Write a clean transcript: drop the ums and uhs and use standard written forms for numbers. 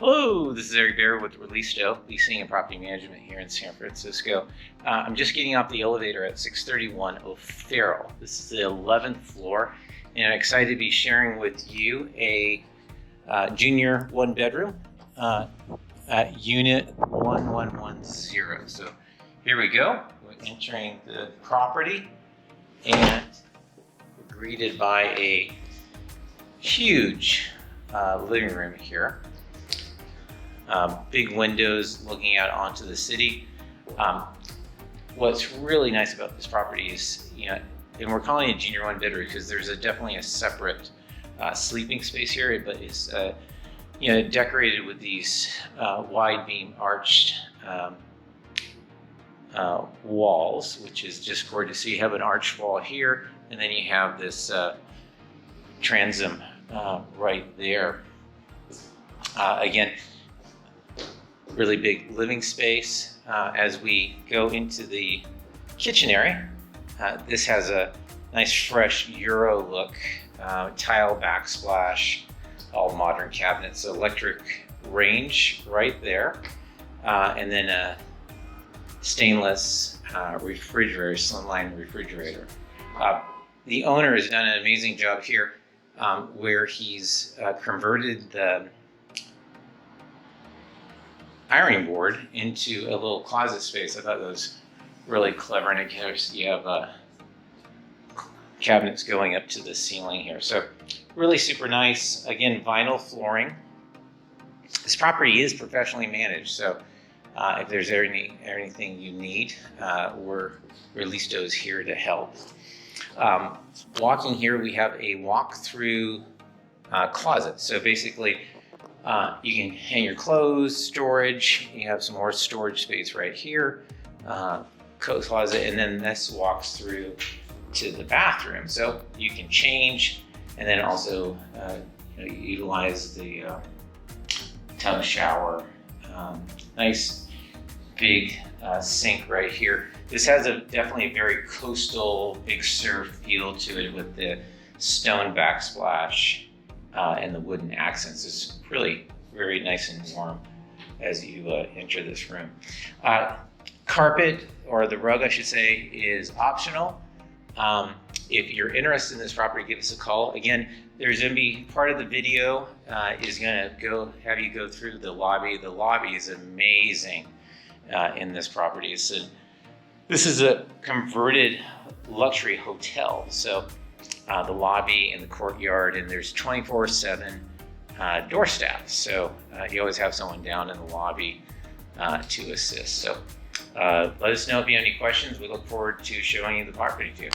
Hello, this is Eric Bear with ReLISTO, Leasing and Property Management here in San Francisco. I'm just getting off the elevator at 631 OFarrell. This is the 11th floor, and I'm excited to be sharing with you a junior one bedroom at unit 1110. So here we go. We're entering the property, and we're greeted by a huge living room here. Big windows looking out onto the city. What's really nice about this property is, and we're calling it junior one bedroom because there's definitely a separate sleeping space here, but it's decorated with these wide beam arched walls, which is just gorgeous. So you have an arched wall here, and then you have this transom right there. Again, really big living space. As we go into the kitchen area, this has a nice fresh Euro look, tile backsplash, all modern cabinets, electric range right there, and then a stainless refrigerator, slimline refrigerator. The owner has done an amazing job here, where he's converted the ironing board into a little closet space. I thought that was really clever, and you have cabinets going up to the ceiling here. So really super nice. Again, vinyl flooring. This property is professionally managed, so if there's anything you need, ReLISTO is here to help. Walking here, we have a walk-through closet. So basically, you can hang your clothes, storage. You have some more storage space right here, coat closet, and then this walks through to the bathroom. So you can change, and then also utilize the tub shower. Nice big sink right here. This has definitely a very coastal, big surf feel to it with the stone backsplash. And the wooden accents. Is really very nice and warm as you enter this room. Carpet, or the rug I should say, is optional. If you're interested in this property, give us a call. Again, there's going to be part of the video is going to have you go through the lobby. The lobby is amazing in this property. So this is a converted luxury hotel. So the lobby and the courtyard, and there's 24/7 door staff. So you always have someone down in the lobby to assist. So let us know if you have any questions. We look forward to showing you the property to you.